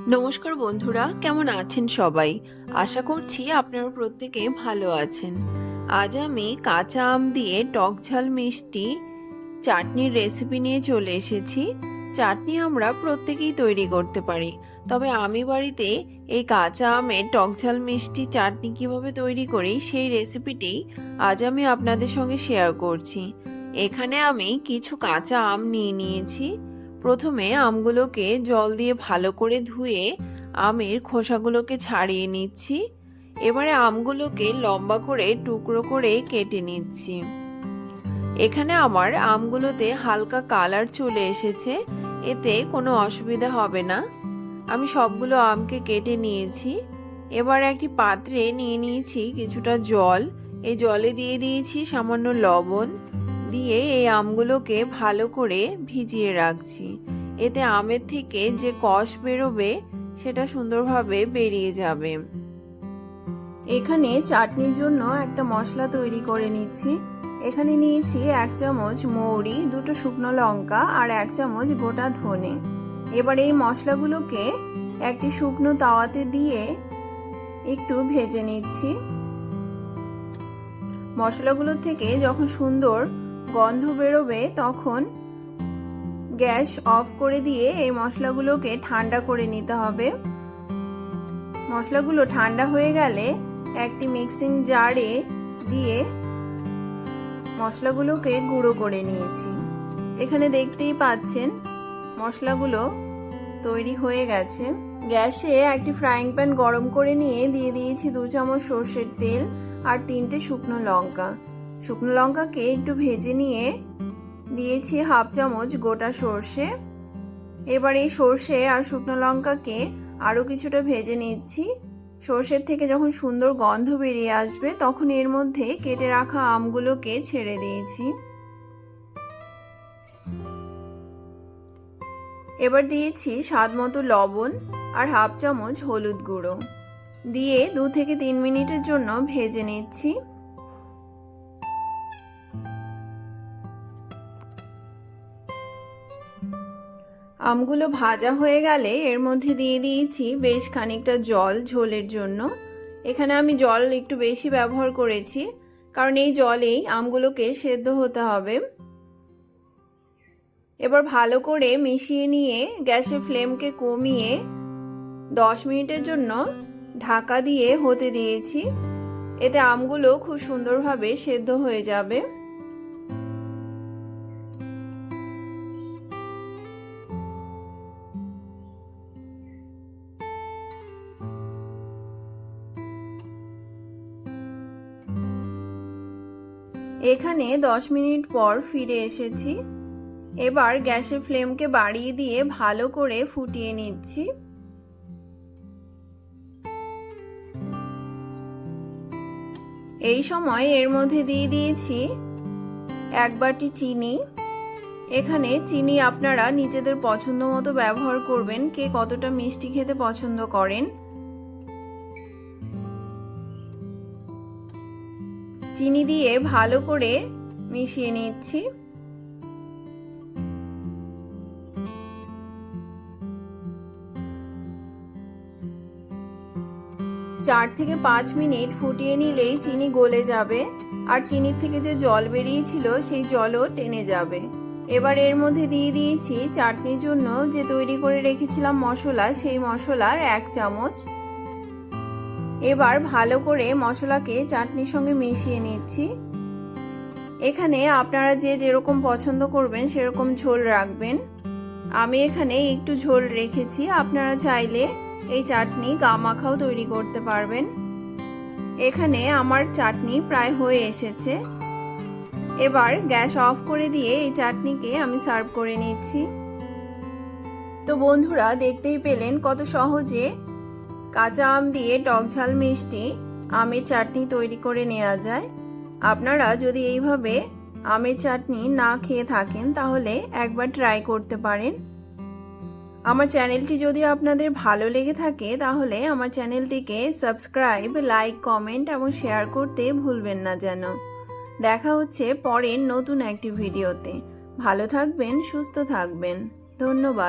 নমস্কার বন্ধুরা, কেমন আছেন সবাই? আশা করছি আপনারা প্রত্যেকে ভালো আছেন। আজ আমি কাঁচা আম দিয়ে টক ঝাল মিষ্টি চাটনির রেসিপি নিয়ে চলে এসেছি। চাটনি আমরা প্রত্যেকেই তৈরি করতে পারি, তবে আমি বাড়িতে এই কাঁচা আমের টক ঝাল মিষ্টি চাটনি কিভাবে তৈরি করি সেই রেসিপিটি আজ আমি আপনাদের সঙ্গে শেয়ার করছি। এখানে আমি কিছু কাঁচা আম নিয়েছি। প্রথমে আমগুলোকে জল দিয়ে ভালো করে ধুয়ে আমের খোসাগুলোকে ছাড়িয়ে নিচ্ছি। এবারে আমগুলোকে লম্বা করে টুকরো করে কেটে নিচ্ছি। এখানে আমার আমগুলোতে হালকা কালার চলে এসেছে, এতে কোনো অসুবিধা হবে না। আমি সবগুলো আমকে কেটে নিয়েছি। এবার একটি পাত্রে নিয়ে নিয়েছি কিছুটা জল। এই জলে দিয়ে দিয়েছি সামান্য লবণ, দিয়ে এই আমগুলোকে ভালো করে ভিজিয়ে রাখছি। এতে আমের থেকে যে কষ বেরোবে সেটা সুন্দরভাবে বেরিয়ে যাবে। এখানে চাটনির জন্য একটা মশলা তৈরি করে নিচ্ছি। এখানে নিয়েছি 1 চামচ মৌরি, 2টো শুকনো লঙ্কা আর 1 চামচ গোটা ধনে। এবার এই মশলাগুলোকে একটি শুকনো তাওয়াতে দিয়ে একটু ভেজে নিচ্ছি। মশলাগুলো থেকে যখন সুন্দর গন্ধ বেরোবে তখন গ্যাস অফ করে দিয়ে এই মশলাগুলোকে ঠান্ডা করে নিতে হবে। মশলাগুলো ঠান্ডা হয়ে গেলে একটি মিক্সিং জারে দিয়ে মশলাগুলোকে গুঁড়ো করে নিয়েছি। এখানে দেখতেই পাচ্ছেন মশলাগুলো তৈরি হয়ে গেছে। গ্যাসে একটি ফ্রাইং প্যান গরম করে নিয়ে দিয়ে দিয়েছি 2 চামচ সর্ষের তেল আর 3টে শুকনো লঙ্কা। শুকনো লঙ্কাকে একটু ভেজে নিয়ে দিয়েছি 1/2 চামচ গোটা সর্ষে। এবার এই সর্ষে আর শুকনো লঙ্কাকে আরও কিছুটা ভেজে নিচ্ছি। সর্ষের থেকে যখন সুন্দর গন্ধ বেরিয়ে আসবে তখন এর মধ্যে কেটে রাখা আমগুলোকে ছেড়ে দিয়েছি। এবার দিয়েছি স্বাদ মতো লবণ আর 1/2 চামচ হলুদ গুঁড়ো দিয়ে 2 থেকে 3 মিনিটের জন্য ভেজে নিচ্ছি। আমগুলো ভাজা হয়ে গেলে এর মধ্যে দিয়ে দিয়েছি বেশ খানিকটা জল ঝোলের জন্য। এখানে আমি জল একটু বেশি ব্যবহার করেছি, কারণ এই জলেই আমগুলোকে সেদ্ধ হতে হবে। এবার ভালো করে মিশিয়ে নিয়ে গ্যাসের ফ্লেমকে কমিয়ে 10 মিনিটের জন্য ঢাকা দিয়ে হতে দিয়েছি। এতে আমগুলো খুব সুন্দরভাবে সেদ্ধ হয়ে যাবে। এখানে 10 মিনিট পর ফিরে এসেছি। এবার গ্যাসের ফ্লেমকে বাড়িয়ে দিয়ে ভালো করে ফুটিয়ে নিচ্ছি। এই সময় এর মধ্যে দিয়ে দিয়েছি 1 বাটি চিনি। এখানে চিনি আপনারা নিজেদের পছন্দ মতো ব্যবহার করবেন, কে কতটা মিষ্টি খেতে পছন্দ করেন। চিনি দিয়ে ভালো করে মিশিয়ে নিচ্ছি। 4 থেকে 5 মিনিট ফুটিয়ে নিলেই চিনি গলে যাবে আর চিনির থেকে যে জল বেরিয়েছিল সেই জলও টেনে যাবে। এবার এর মধ্যে দিয়ে দিয়েছি চাটনির জন্য যে তৈরি করে রেখেছিলাম মশলা, সেই মশলার 1 চামচ। এবার ভালো করে মশলাকে চাটনির সঙ্গে মিশিয়ে নিচ্ছি। এখানে আপনারা যে যেরকম পছন্দ করবেন সেরকম ঝোল রাখবেন। আমি এখানে একটু ঝোল রেখেছি, আপনারা চাইলে এই চাটনি গা মাখাও তৈরি করতে পারবেন। এখানে আমার চাটনি প্রায় হয়ে এসেছে। এবার গ্যাস অফ করে দিয়ে এই চাটনিকে আমি সার্ভ করে নিচ্ছি। তো বন্ধুরা, দেখতেই পেলেন কত সহজে কাঁচা আম দিয়ে টক ঝাল মিষ্টি আমের চাটনি তৈরি করে নেওয়া যায়। আপনারা যদি এইভাবে আমের চাটনি না খেয়ে থাকেন তাহলে একবার ট্রাই করতে পারেন। আমার চ্যানেলটি যদি আপনাদের ভালো লেগে থাকে তাহলে আমার চ্যানেলটিকে সাবস্ক্রাইব, লাইক, কমেন্ট এবং শেয়ার করতে ভুলবেন না যেন। দেখা হচ্ছে পরের নতুন একটি ভিডিওতে। ভালো থাকবেন, সুস্থ থাকবেন। ধন্যবাদ।